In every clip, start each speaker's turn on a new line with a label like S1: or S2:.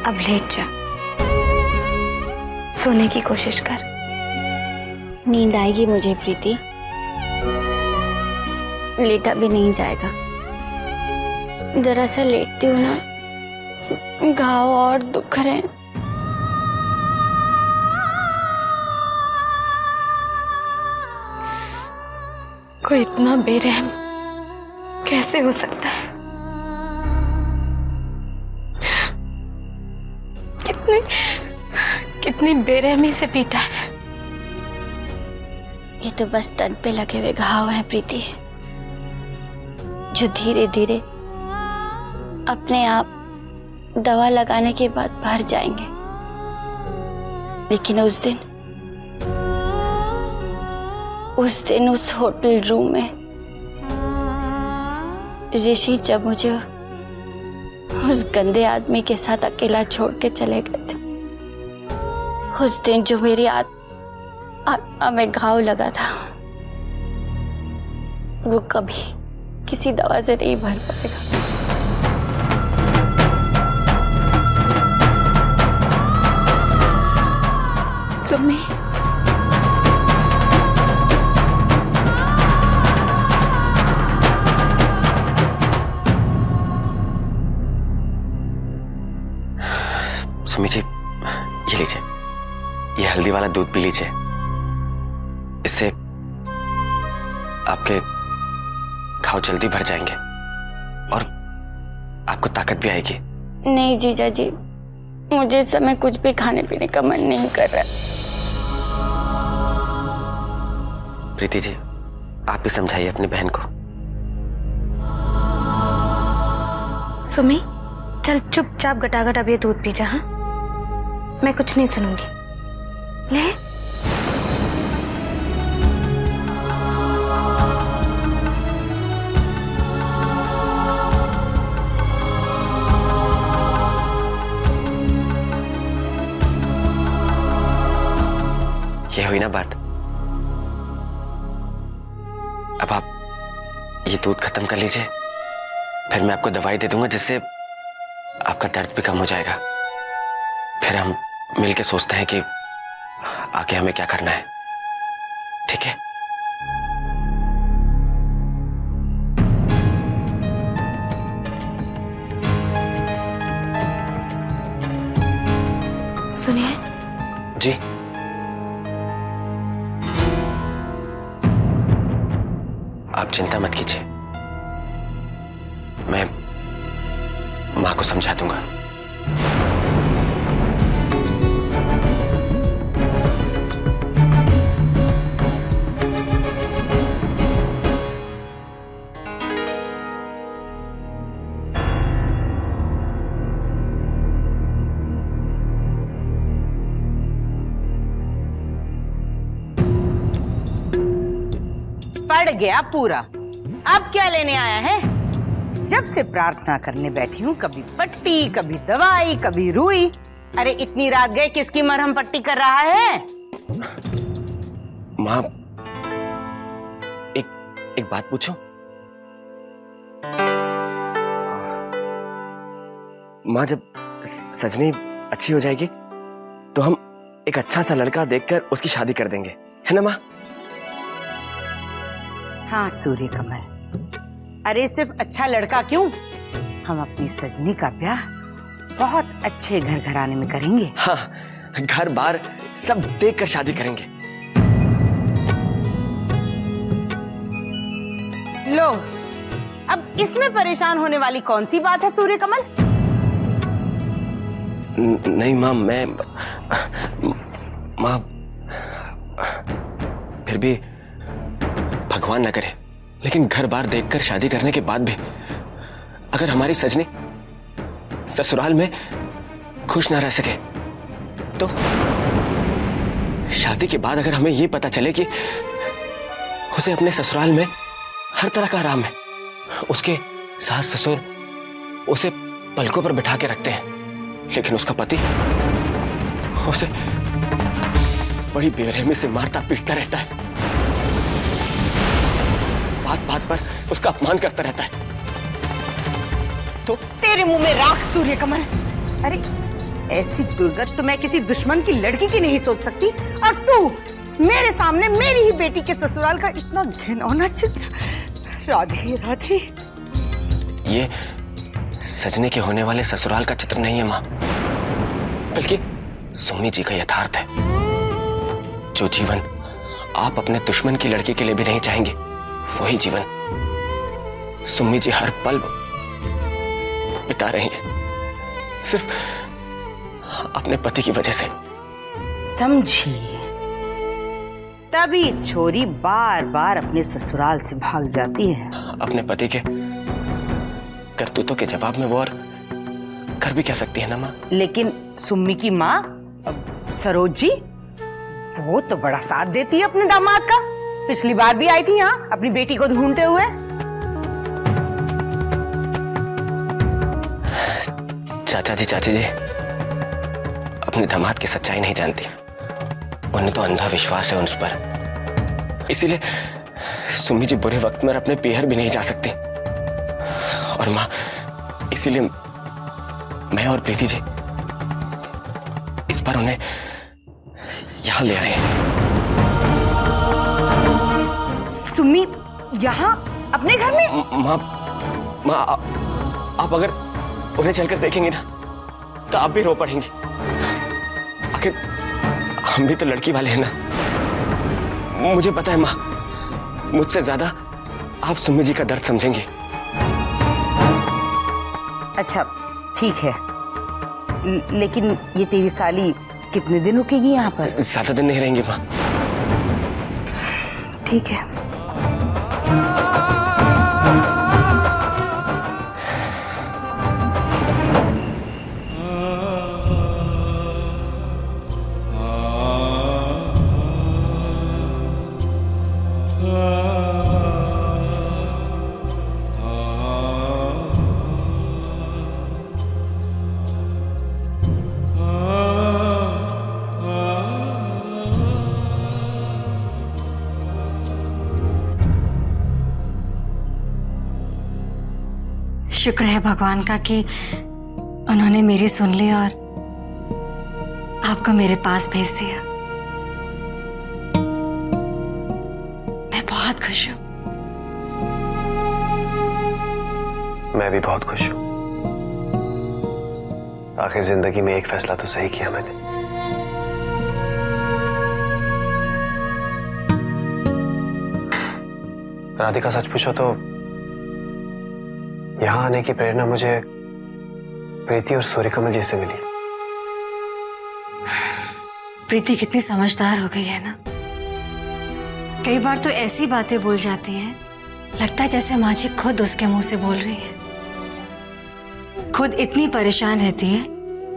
S1: अब लेट जा, सोने की कोशिश कर।
S2: नींद आएगी मुझे प्रीति, लेटा भी नहीं जाएगा। जरा सा लेटती हूँ ना, घाव और दुख रहे।
S1: कोई इतना बेरहम कैसे हो सकता है? कितनी कितनी बेरहमी से पीटा है।
S2: ये तो बस तन पे लगे हुए घाव हैं प्रीति, जो धीरे धीरे अपने आप दवा लगाने के बाद भर जाएंगे। लेकिन उस दिन उस होटल रूम में ऋषि जब मुझे उस गंदे आदमी के साथ अकेला छोड़ के चले गए थे, उस दिन जो मेरी आत्मा में घाव लगा था, वो कभी किसी दवा से नहीं भर पाएगा।
S1: सुमी,
S3: सुमी जी, ये लीजिए, ये हल्दी वाला दूध पी लीजिए। इससे आपके घाव जल्दी भर जाएंगे और आपको ताकत भी आएगी।
S2: नहीं जीजा जी, मुझे इस समय कुछ भी खाने पीने का मन नहीं कर रहा।
S3: प्रीति जी, आप भी समझाइए अपनी बहन को।
S1: सुमी, चल चुपचाप गटागट अब ये दूध पी जा। हाँ, मैं कुछ नहीं सुनूंगी। ले।
S3: ये हुई ना बात। अब आप ये दूध खत्म कर लीजिए, फिर मैं आपको दवाई दे दूंगा जिससे आपका दर्द भी कम हो जाएगा। फिर हम मिलके सोचते हैं कि आगे हमें क्या करना है। ठीक है?
S1: सुनिए
S3: जी। आप चिंता मत कीजिए, मैं मां को समझा दूंगा।
S4: पड़ गया पूरा। अब क्या लेने आया है? जब से प्रार्थना करने बैठी हूँ, कभी पट्टी, कभी दवाई, कभी रुई। अरे इतनी रात गए, किसकी मरहम पट्टी कर रहा है?
S3: मां, एक बात पूछूं? मां, जब सजनी अच्छी हो जाएगी तो हम एक अच्छा सा लड़का देखकर उसकी शादी कर देंगे, है ना मां?
S4: हाँ सूर्य कमल, अरे सिर्फ अच्छा लड़का क्यों, हम अपनी सजनी का ब्याह बहुत अच्छे घर घराने में करेंगे।
S3: हाँ, घर बार सब देख कर शादी करेंगे।
S4: लो, अब इसमें परेशान होने वाली कौन सी बात है सूर्य कमल?
S3: नहीं मां, मां, फिर भी भगवान न करे, लेकिन घर बार देखकर शादी करने के बाद भी अगर हमारी सजनी ससुराल में खुश ना रह सके तो शादी के बाद अगर हमें यह पता चले कि उसे अपने ससुराल में हर तरह का आराम है, उसके सास ससुर उसे पलकों पर बिठा के रखते हैं, लेकिन उसका पति उसे बड़ी बेरहमी से मारता पीटता रहता है, बात बात पर उसका अपमान करता रहता है, तो
S4: तेरे मुंह में राख सूर्य कमल। अरे ऐसी दुर्गत तो मैं किसी दुश्मन की लड़की की नहीं सोच सकती, और तू मेरे सामने मेरी ही बेटी के ससुराल का इतना घिनौना चित्र। राधे राधे।
S3: ये सजने के होने वाले ससुराल का चित्र नहीं है माँ, बल्कि सुम्मी जी का यथार्थ है। जो जीवन आप अपने दुश्मन की लड़की के लिए भी नहीं चाहेंगे, वही जीवन सुम्मी जी हर पल बिता रही है, सिर्फ अपने पति की वजह से।
S4: समझी, तभी छोरी बार बार अपने ससुराल से भाग जाती है।
S3: अपने पति के करतूतों के जवाब में वो और कर भी कह सकती है ना माँ।
S4: लेकिन सुम्मी की माँ सरोज जी, वो तो बड़ा साथ देती है अपने दामाद का। पिछली बार भी आई थी यहाँ अपनी बेटी को ढूंढते हुए।
S3: चाचा जी, चाची जी अपने दामाद की सच्चाई नहीं जानती, उन्हें तो अंधा विश्वास है उस पर। इसीलिए सुम्मी जी बुरे वक्त में अपने पीहर भी नहीं जा सकती। और माँ, इसीलिए मैं और प्रीति जी इस बार उन्हें यहां ले आए।
S4: सुम्मी यहाँ अपने घर में?
S3: माँ, आप अगर उन्हें चलकर देखेंगे ना तो आप भी रो पड़ेंगी। आखिर हम भी तो लड़की वाले हैं ना। मुझे पता है माँ, मुझसे ज्यादा आप सुम्मी जी का दर्द समझेंगी।
S4: अच्छा ठीक है, लेकिन ये तेरी साली कितने दिन रुकेगी यहाँ पर?
S3: ज्यादा दिन नहीं रहेंगे माँ।
S4: ठीक है।
S5: शुक्र है भगवान का कि उन्होंने मेरी सुन ली और आपको मेरे पास भेज दिया। मैं बहुत खुश हूँ।
S6: मैं भी बहुत खुश हूँ। आखिर जिंदगी में एक फैसला तो सही किया मैंने। राधिका, सच पूछो तो यहाँ आने की प्रेरणा मुझे प्रीति और सूर्यकमल जी से मिली।
S5: प्रीति कितनी समझदार हो गई है ना। कई बार तो ऐसी बातें बोल जाती हैं, लगता है जैसे माँ जी खुद उसके मुंह से बोल रही है। खुद इतनी परेशान रहती है,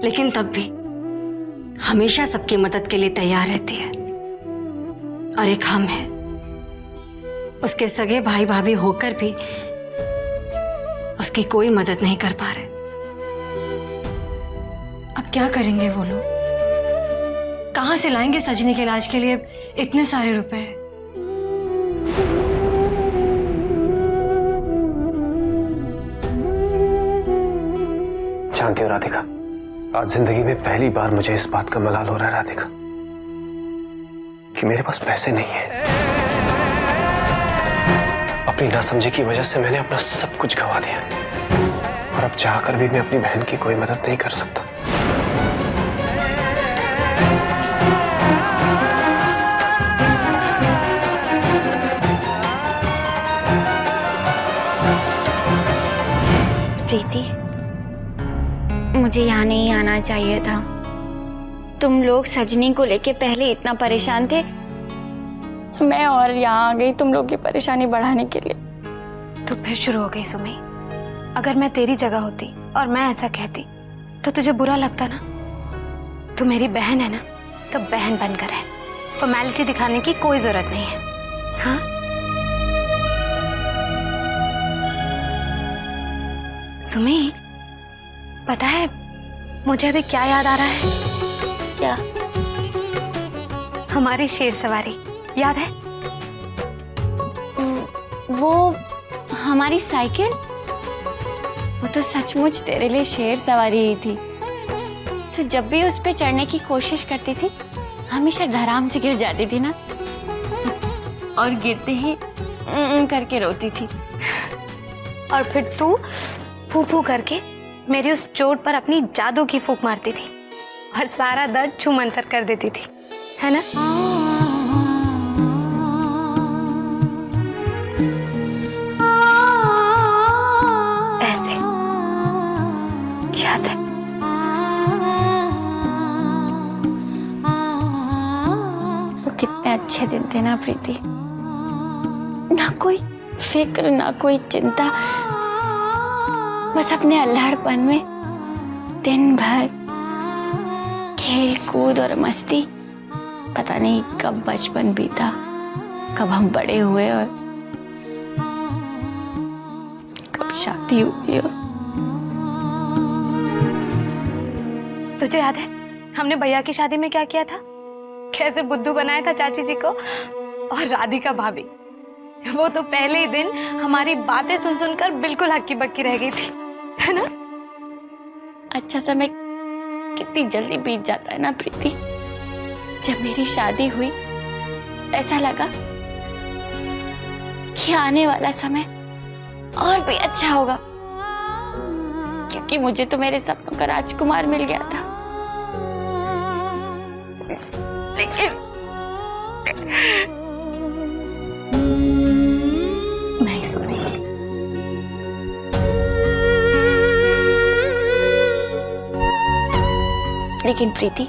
S5: लेकिन तब भी हमेशा सबकी मदद के लिए तैयार रहती है। और एक हम है, उसके सगे भाई भाभी होकर भी उसकी कोई मदद नहीं कर पा रहे। अब क्या करेंगे वो लोग? कहां से लाएंगे सजनी के इलाज के लिए इतने सारे रुपए?
S6: जानती हो राधिका, आज जिंदगी में पहली बार मुझे इस बात का मलाल हो रहा है राधिका, कि मेरे पास पैसे नहीं है। अपनी नासमझी की वजह से मैंने अपना सब कुछ गंवा दिया, और अब चाहकर भी मैं अपनी बहन की कोई मदद नहीं कर सकता।
S2: प्रीति, मुझे यहाँ नहीं आना चाहिए था। तुम लोग सजनी को लेके पहले इतना परेशान थे, मैं और यहाँ आ गई तुम लोग की परेशानी बढ़ाने के लिए।
S1: तो फिर शुरू हो गई सुमी। अगर मैं तेरी जगह होती और मैं ऐसा कहती तो तुझे बुरा लगता ना? तू मेरी बहन है ना, तो बहन बनकर है। फॉर्मेलिटी दिखाने की कोई जरूरत नहीं है। हाँ, सुमी, पता है मुझे अभी क्या याद आ रहा है?
S2: क्या?
S1: हमारी शेर सवारी याद है?
S2: वो हमारी साइकिल, वो तो सचमुच तेरे लिए शेर सवारी ही थी। तो जब भी उस पे चढ़ने की कोशिश करती थी हमेशा धड़ाम से गिर जाती थी ना, और गिरते ही करके रोती थी।
S1: और फिर तू फू फू करके मेरी उस चोट पर अपनी जादू की फूंक मारती थी और सारा दर्द छूमंतर कर देती थी, है ना? ऐसे याद है?
S2: वो कितने अच्छे दिन थे ना प्रीति, ना कोई फिक्र ना कोई चिंता, बस अपने अल्हड़पन में दिन भर खेल कूद और मस्ती। पता नहीं कब बचपन बीता, कब हम बड़े हुए और कब शादी हुई। और
S1: तुझे याद है हमने भैया की शादी में क्या किया था? कैसे बुद्धू बनाया था चाची जी को और राधिका भाभी। वो तो पहले ही दिन हमारी बातें सुन सुनकर बिल्कुल हक्की बक्की रह गई थी, है ना?
S2: अच्छा समय कितनी जल्दी बीत जाता है ना प्रीति। जब मेरी शादी हुई ऐसा लगा कि आने वाला समय और भी अच्छा होगा, क्योंकि मुझे तो मेरे सपनों का राजकुमार मिल गया था। लेकिन
S1: नहीं सुनी।
S2: लेकिन प्रीति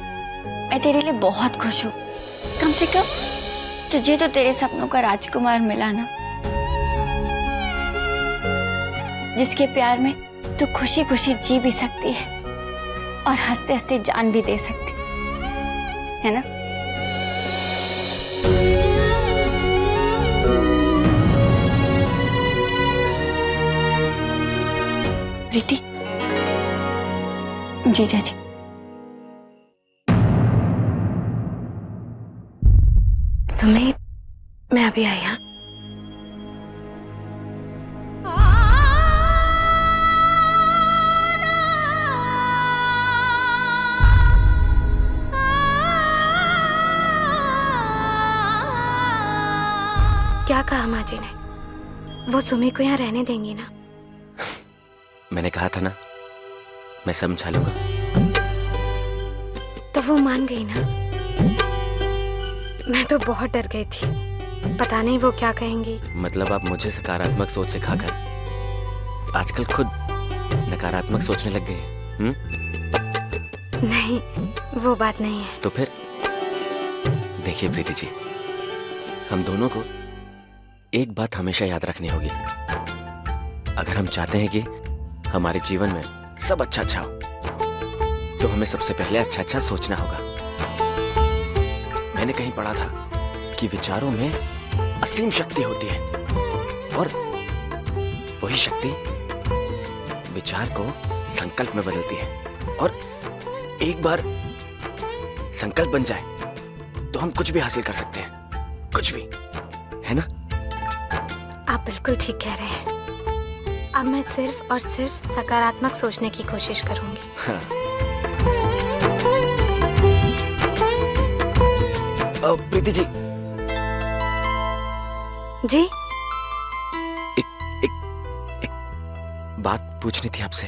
S2: मैं तेरे लिए बहुत खुश हूँ। कम से कम तुझे तो तेरे सपनों का राजकुमार मिला ना, जिसके प्यार में तू खुशी खुशी जी भी सकती है और हंसते हंसते जान भी दे सकती है ना? प्रीति, जीजा जी।
S1: सुमी, मैं अभी आई। हाँ, क्या कहा माँ जी ने? वो सुमी को यहाँ रहने देंगी ना?
S3: मैंने कहा था ना, मैं समझा लूंगा।
S1: तो वो मान गई ना? मैं तो बहुत डर गई थी, पता नहीं वो क्या कहेंगी।
S3: मतलब आप मुझे सकारात्मक सोच सिखाकर आजकल खुद नकारात्मक सोचने लग गए हैं?
S1: नहीं, वो बात नहीं है।
S3: तो फिर देखिए प्रीति जी, हम दोनों को एक बात हमेशा याद रखनी होगी। अगर हम चाहते हैं कि हमारे जीवन में सब अच्छा अच्छा हो, तो हमें सबसे पहले अच्छा अच्छा सोचना होगा। मैंने कहीं पढ़ा था कि विचारों में असीम शक्ति होती है, और वही शक्ति विचार को संकल्प में बदलती है। और एक बार संकल्प बन जाए तो हम कुछ भी हासिल कर सकते हैं, कुछ भी, है ना?
S1: आप बिल्कुल ठीक कह रहे हैं। अब मैं सिर्फ और सिर्फ सकारात्मक सोचने की कोशिश करूंगी।
S3: हाँ। प्रीति जी
S1: जी,
S3: एक बात पूछनी थी आपसे।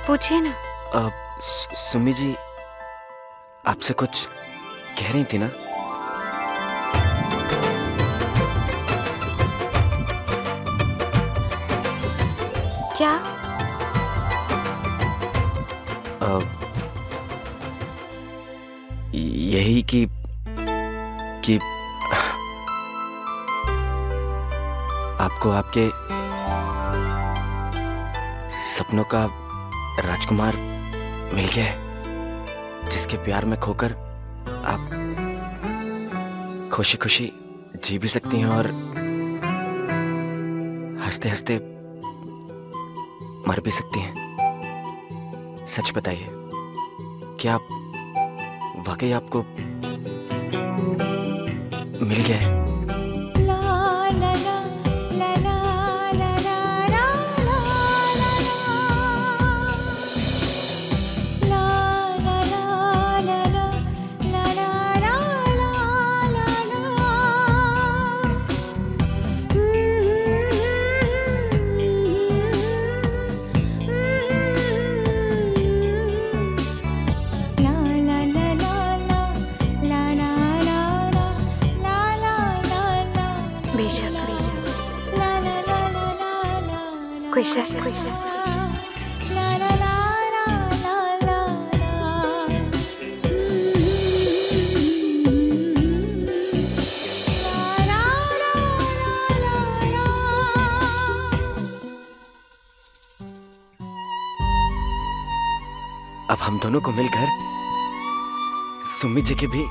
S1: पूछिए ना।
S3: सुमी जी आपसे कुछ कह रही थी ना?
S1: क्या?
S3: यही कि आपको आपके सपनों का राजकुमार मिल गया है, जिसके प्यार में खोकर आप खुशी खुशी जी भी सकती हैं और हंसते हंसते मर भी सकती हैं। सच बताइए, क्या आप वाकई आपको मिल गया है?
S1: खुश है।
S3: अब हम दोनों को मिलकर सुम्मी जी के भी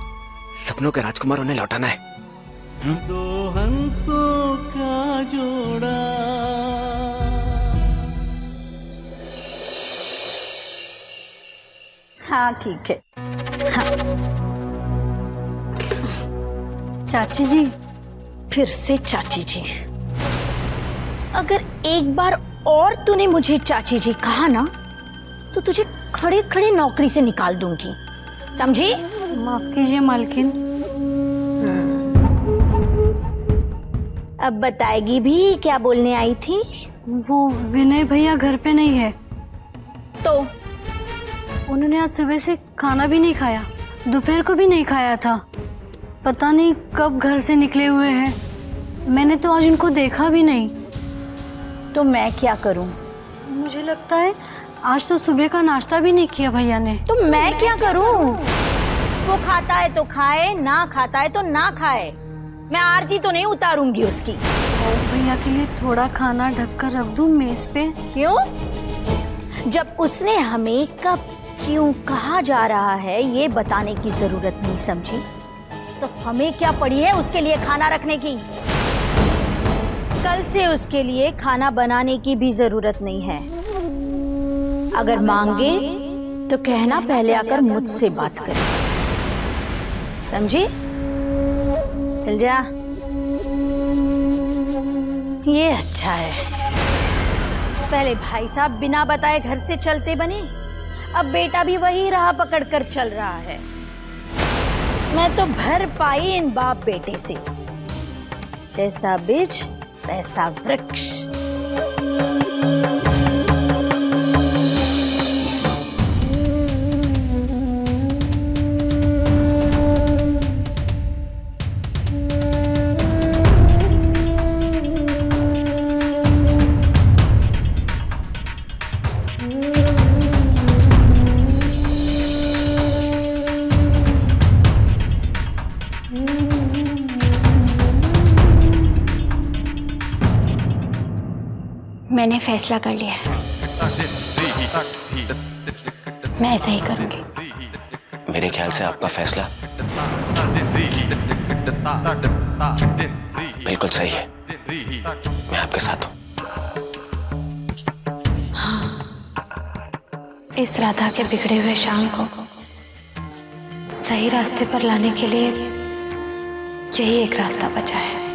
S3: सपनों के राजकुमार उन्हें लौटाना है।
S7: दो हंसों का जोड़ा।
S8: हाँ ठीक है। हाँ। चाची जी, फिर से चाची जी। अगर एक बार और तूने मुझे चाची जी कहा ना तो तुझे खड़े खड़े नौकरी से निकाल दूंगी, समझी?
S5: माफ कीजिए मालकिन।
S8: अब बताएगी भी क्या बोलने आई थी?
S5: वो विनय भैया घर पे नहीं है।
S8: तो
S5: उन्होंने आज सुबह से खाना भी नहीं खाया, दोपहर को भी नहीं खाया था। पता नहीं कब घर से निकले हुए हैं। मैंने तो आज उनको देखा भी नहीं।
S8: तो मैं क्या करूं?
S5: मुझे लगता है आज तो सुबह का नाश्ता भी नहीं किया भैया ने।
S8: तो मैं क्या करूं? वो खाता है तो खाए, ना खाता है तो ना खाए। मैं आरती तो नहीं उतारूंगी उसकी।
S5: भैया के लिए थोड़ा खाना ढक कर रख दूं मेज पे।
S8: क्यों? जब उसने हमें कब क्यों कहा जा रहा है ये बताने की जरूरत नहीं, समझी? तो हमें क्या पड़ी है उसके लिए खाना रखने की? कल से उसके लिए खाना बनाने की भी जरूरत नहीं है। अगर मांगे तो कहना पहले आकर मुझसे बात करे, समझी? चल जा। ये अच्छा है। पहले भाई साहब बिना बताए घर से चलते बने, अब बेटा भी वही राह पकड़कर चल रहा है। मैं तो भर पाई इन बाप बेटे से। जैसा बीज वैसा वृक्ष।
S2: मैंने फैसला कर लिया है, मैं ऐसा ही करूंगी।
S3: मेरे ख्याल से आपका फैसला बिल्कुल सही है। मैं आपके साथ हूं।
S1: इस राधा के बिगड़े हुए शाम को सही रास्ते पर लाने के लिए यही एक रास्ता बचा है।